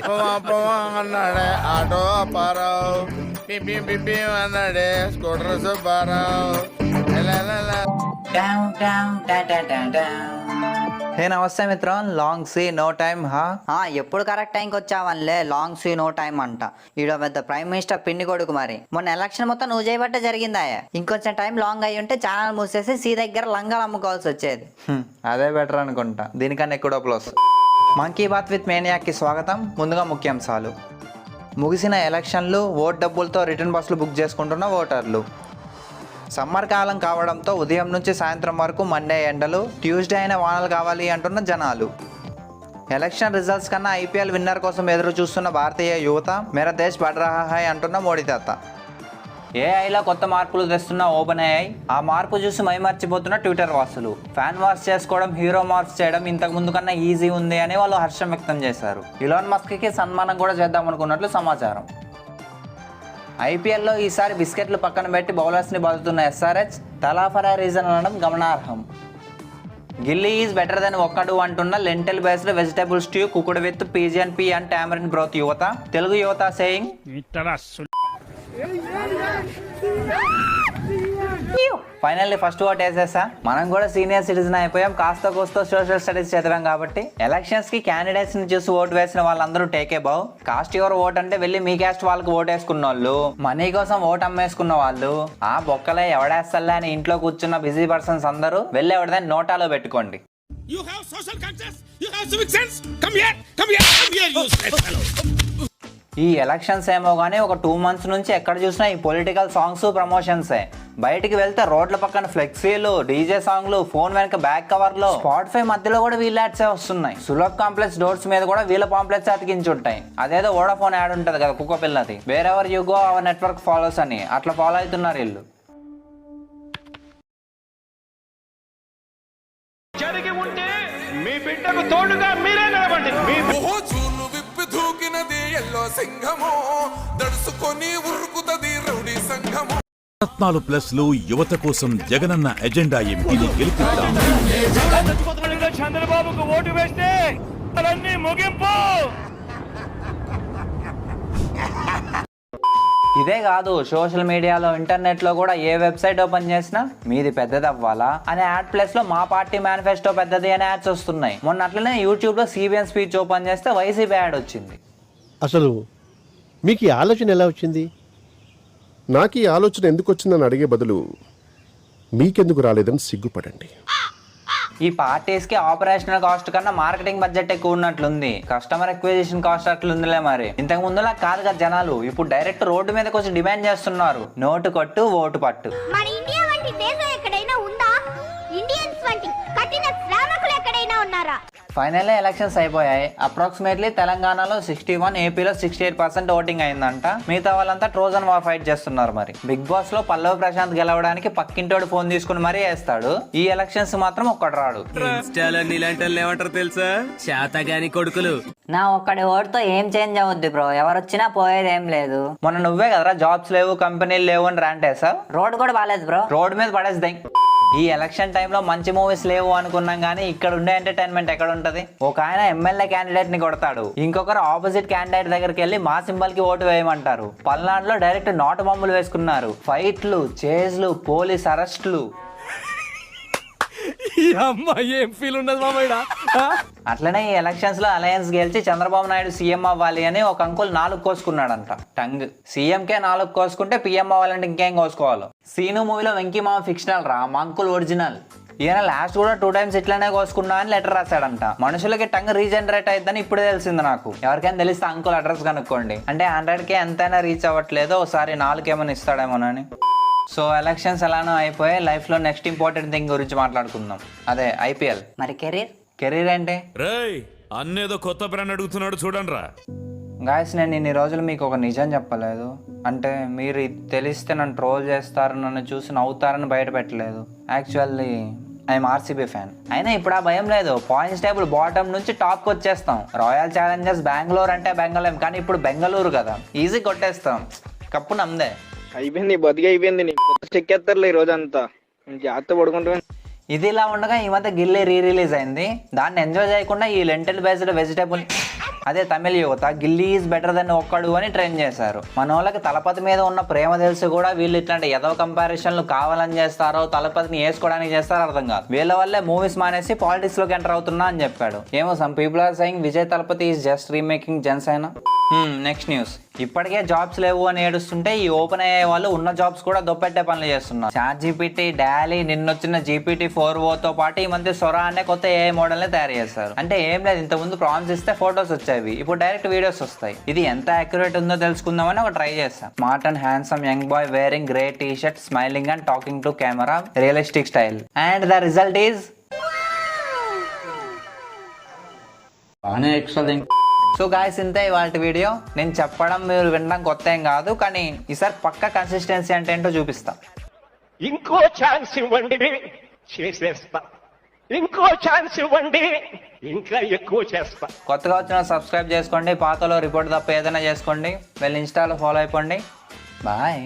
అన్నాడే auto Apparao, PP PP అన్నాడే scooter Subbarao. హే నమస్తే మిత్రం, లాంగ్ సీ నో టైమ్ హా. ఎప్పుడు కరెక్ట్ టైంకి వచ్చావనిలే, లాంగ్ సీ నో టైం అంట. ఈడో పెద్ద ప్రైమ్ మినిస్టర్ పిన్ని కొడుకు. మరి మొన్న ఎలక్షన్ మొత్తం నువ్వు చేయబట్టే జరిగిందా? ఇంకొంచెం టైం లాంగ్ అయ్యి ఉంటే ఛానల్ మూసేసి సీ దగ్గర లంగాలు అమ్ముకోవాల్సి వచ్చేది. అదే బెటర్ అనుకుంటా, దీనికన్నా ఎక్కువ డబ్బులు వస్తాయి. మంకీ బాత్ విత్ మేనియాకి స్వాగతం. ముందుగా ముఖ్యాంశాలు. ముగిసిన ఎలక్షన్లు, ఓట్ డబ్బులతో రిటర్న్ బస్సులు బుక్ చేసుకుంటున్న ఓటర్లు. సమ్మర్ కాలం కావడంతో ఉదయం నుంచి సాయంత్రం వరకు మండే ఎండలు, ట్యూస్డే అయిన వానలు కావాలి అంటున్న జనాలు. ఎలక్షన్ రిజల్ట్స్ కన్నా ఐపీఎల్ విన్నర్ కోసం ఎదురు చూస్తున్న భారతీయ యువత. మేరా దేశ్ బఢ్ రహా హై అంటున్న మోడీ తాత. ఏఐలో కొత్త మార్పులు తెస్తున్న ఓపెన్ ఏఐ. ఆ మార్పు చూసి మైమర్చిపోతున్న ట్విట్టర్ వాసులు. ఫ్యాన్ వార్స్ చేసుకోవడం, హీరో మార్క్స్ చేయడం ఇంతకు ముందు కన్నా ఈజీ ఉంది అని వాళ్ళు హర్షం వ్యక్తం చేశారు. ఇలాన్ మస్క్కి సన్మానం కూడా చేద్దాం అనుకున్నట్లు సమాచారం. ఐపీఎల్లో ఈసారి బిస్కెట్లు పక్కన పెట్టి బౌలర్స్ని బాదుతున్న ఎస్ఆర్హెచ్. తలా ఫర్ రీజన్ అనడం గమనార్హం. Ghilli is better than Okkadu అంటున్న lentil based vegetable stew cooked with పీజిఎన్పీ అండ్ టామరిన్ బ్రోత్ యువత. తెలుగు యువత సేయింగ్ ఫైనల్లీ ఫస్ట్ ఓట్ వేసేసా. మనం కూడా సీనియర్ సిటిజన్ అయిపోయాం. కాస్త కోస్తో సోషల్ స్టడీస్ చదివాం కాబట్టి ఎలక్షన్స్ కి క్యాండిడేట్స్ ని చూసి ఓటు వేసిన వాళ్ళందరూ టేకే బావ్. కాస్ట్ యువర్ ఓట్ అంటే వెళ్ళి మీ క్యాస్ట్ వాళ్ళకి ఓటు వేసుకున్న వాళ్ళు, మనీ కోసం ఓటు అమ్మేసుకున్న వాళ్ళు, ఆ బొక్కలే ఎవడేస్తలే అని ఇంట్లో కూర్చున్న బిజీ పర్సన్స్ అందరూ వెళ్ళి ఎవడదాన్ని నోటాలో పెట్టుకోండి. ఈ ఎలక్షన్స్ ఏమో కానీ ఒక 2 months నుంచి ఎక్కడ చూసినా ఈ పొలిటికల్ సాంగ్స్ ప్రమోషన్సే. బయటికి వెళ్తే రోడ్ల పక్కన ఫ్లెక్సీలు, డీజే సాంగ్లు, ఫోన్ వెనక బ్యాక్ కవర్లు, స్పాటిఫై మధ్యలో కూడా వీళ్ళ యాడ్సే వస్తున్నాయి. సులభ్ కాంప్లెక్స్ డోర్స్ మీద కూడా వీళ్ళ పాంప్లెట్స్ అతికించి ఉంటాయి. అదేదో వోడాఫోన్ యాడ్ ఉంటుంది కదా కుక్క పిల్లది, wherever you go our network follows అని. అట్లా ఫాలో అవుతున్నారు వీళ్ళు. జరిగి ఉంటే మీ బిడ్డకు తోడుగా మీరే నిలబండి. సింహము దడుసుకొని ఉరుకుతది రౌడీ సంఘము. రత్నాలు ప్లస్ లో యువత కోసం జగనన్న ఎజెండా ఏమిటి గెలిపిద్దాం. చంద్రబాబుకు ఓటు వేస్తే అన్నీ ముగింపు. ఇదే కాదు, సోషల్ మీడియాలో, ఇంటర్నెట్ లో కూడా ఏ వెబ్సైట్ ఓపెన్ చేసినా మీది పెద్దది అవ్వాలా అనే యాడ్ ప్లేస్ లో మా పార్టీ మేనిఫెస్టో పెద్దది అనే యాడ్స్ వస్తున్నాయి. మొన్న అట్లనే యూట్యూబ్ లో సిబిఎన్ స్పీచ్ ఓపెన్ చేస్తే వైసీపీ యాడ్ వచ్చింది. అసలు మీకు ఈ ఆలోచన ఎలా వచ్చింది? నాకు ఈ ఆలోచన ఎందుకు వచ్చిందని అడిగే బదులు మీకెందుకు రాలేదని సిగ్గుపడండి. ఈ పార్టీస్కి ఆపరేషనల్ కాస్ట్ కన్నా మార్కెటింగ్ బడ్జెట్ ఎక్కువ ఉన్నట్లుంది. కస్టమర్ ఎక్విజిషన్ కాస్ట్ అట్లుందిలే. మరి ఇంతకు ముందులా కాదు కదా జనాలు. ఇప్పుడు డైరెక్ట్ రోడ్డు మీద కొంచెం డిమాండ్ చేస్తున్నారు. నోటు కొట్టు, ఓటు పట్టు. మన ఇండియా వంటి దేశం ఎక్కడైనా ఉందా? ఇండియన్స్ వంటి కఠిన శ్రామికులు ఎక్కడైనా ఉన్నారా? ఫైనల్లీ ఎలక్షన్స్ అయిపోయాయి. అప్రాక్సిమేట్లీ తెలంగాణలో 61, ఏపీలో 68% ఓటింగ్ అయిందంట. మిగతా వాళ్ళంతా ట్రోజన్ వార్ ఫైట్ చేస్తున్నారు. మరి బిగ్ బాస్ లో పల్లవి ప్రశాంత్ గెలవడానికి పక్కింటోడు ఫోన్ తీసుకుని మరీ వేస్తాడు. ఈ ఎలక్షన్స్ మాత్రం ఒక్కడు రాడు. ఏమంటారు తెలుసా? శాతగాని కొడుకులు. నా ఒక్కడి ఓటుతో ఏం చేంజ్ అవుద్ది బ్రో? ఎవరొచ్చినా పోయేది ఏం లేదు. మొన్న నువ్వే కదరా జాబ్స్ లేవు, కంపెనీలు లేవు అని ర్యాంట్ వేసావు. రోడ్ కూడా బాలేదు బ్రో. రోడ్ మీద పడేస్తాయి. ఈ ఎలక్షన్ టైంలో మంచి మూవీస్ లేవు అనుకున్నాం కానీ ఇక్కడ ఉండే ఎంటర్టైన్మెంట్ ఎక్కడ ఉంటది? ఒక ఆయన ఎమ్మెల్యే క్యాండిడేట్ ని కొడతాడు, ఇంకొకరు ఆపోజిట్ క్యాండిడేట్ దగ్గరికి వెళ్ళి మా సింబల్ కి ఓటు వేయమంటారు. పల్నాడులో డైరెక్ట్ నాటు బొమ్మలు వేసుకున్నారు. ఫైట్లు, చేజ్లు, పోలీస్ అరెస్టులు. ఏం ఫీల్ ఉండదు మామయ్య. అట్లనే ఈ ఎలక్షన్స్ లో అలయన్స్ గెలిచి చంద్రబాబు నాయుడు సీఎం అవ్వాలి అని ఒక అంకుల్ 4 కోసుకున్నాడంట. టంగ్ సీఎంకే 4 కోసుకుంటే పీఎం అవ్వాలంటే ఇంకేం కోసుకోవాలి? సీను మూవీలో వెంకీ మామ ఫిక్షనల్ రా, మా అంకుల్ ఒరిజినల్. ఈయన లాస్ట్ కూడా 2 times ఇట్లానే కోసుకున్నా అని లెటర్ రాశాడంట. మనుషులకి టంగ్ రీజనరేట్ అయిద్దని ఇప్పుడే తెలిసింది నాకు. ఎవరికైనా తెలిస్తే అంకుల్ అడ్రస్ కనుక్కోండి. అంటే 100K ఎంతైనా రీచ్ అవ్వట్లేదు, ఒకసారి 4 ఏమైనా ఇస్తాడేమోనని. సో ఎలక్షన్స్ ఎలానో అయిపోయాయి. లైఫ్లో నెక్స్ట్ ఇంపార్టెంట్ థింగ్ గురించి మాట్లాడుకుందాం, అదే ఐపీఎల్. మరి కెరీర్ అంటే అన్నేదో కొత్త బ్రాండ్ అడుగుతున్నాడు చూడండి రా. గాయస్, నేను ఇన్ని రోజులు మీకు ఒక నిజం చెప్పలేదు. అంటే మీరు తెలిస్తే నన్ను ట్రోల్ చేస్తారు, నన్ను చూసి నవ్వుతారని బయట పెట్టలేదు. Actually I'm RCB fan. అయినా ఇప్పుడు ఆ భయం లేదు. పాయింట్స్ టేబుల్ బాటమ్ నుంచి టాప్కి వచ్చేస్తాం. రాయల్ ఛాలెంజర్స్ బెంగళూరు అంటే బెంగళూరు, కానీ ఇప్పుడు బెంగళూరు కదా, ఈజీ కొట్టేస్తాం. కప్పు నమ్మదే. అయిపోయింది, బతికి అయిపోయింది. నీ కొత్త చెక్కేస్తారులే ఈ రోజంతా, జాగ్రత్త పడుకుంటా. ఇది ఇలా ఉండగా ఈ మధ్య గిల్లీ రిలీజ్ అయింది. దాన్ని ఎంజాయ్ చేయకుండా ఈ లెంటెల్ బేస్డ్ వెజిటేబుల్ అదే తమిళ యువత గిల్లీ ఈజ్ బెటర్ దెన్ ఒక్కడు అని ట్రెండ్ చేశారు. మన వాళ్ళకి తలపతి మీద ఉన్న ప్రేమ తెలిసి కూడా వీళ్ళు ఇట్లాంటి ఏదో కంపారిజన్లు కావాలని చేస్తారో తలపతిని వేసుకోవడానికి చేస్తారో అర్థం కాదు. వీళ్ళ వల్లే మూవీస్ మానేసి పాలిటిక్స్ లోకి ఎంటర్ అవుతున్నా అని చెప్పాడు. ఏమో some people are saying Vijay Thalapathy is just remaking Janasena. Next news. ఇప్పటికే జాబ్స్ లేవు అని ఏడుస్తుంటే ఈ ఓపెన్ అయ్యే వాళ్ళు ఉన్న జాబ్స్ కూడా దొప్పెట్టే పనులు చేస్తున్నారు. చాట్ జీపీటీ, డాలీ, నిన్నొచ్చిన GPT-4o పాటు ఈ మధ్య సొరా అనే కొత్త AI మోడల్ ని తయారు చేస్తారు. అంటే ఏం లేదు, ఇంతకుముందు ప్రాంప్ట్స్ ఇస్తే ఫోటోస్ వచ్చేవి, ఇప్పుడు డైరెక్ట్ వీడియోస్ వస్తాయి. ఇది ఎంత అక్యురేట్ ఉందో తెలుసుకుందామని ఒక ట్రై చేస్తాం. Smart and handsome young boy wearing grey T shirt, smiling and talking to camera, realistic style, and the result is so guys, ఇంతే ఇవాళ వీడియో. నేను చెప్పడం మీరు వినడం కొత్త ఏం కాదు, కానీ ఈసారి పక్క కన్సిస్టెన్సీ అంటే ఏంటో చూపిస్తా. ఇంకో ఛాన్స్ ఇవ్వండి, చేసేస్తా. ఇంకో ఛాన్స్ ఇవ్వండి, ఇంకా ఎక్కువ చేస్తా. కొత్తగా వచ్చిన సబ్స్క్రైబ్ చేసుకోండి, పాతలో రిపోర్ట్ తప్ప ఏదైనా చేసుకోండి, వెళ్ళి ఇన్స్టాలో ఫాలో అయిపోండి. బాయ్.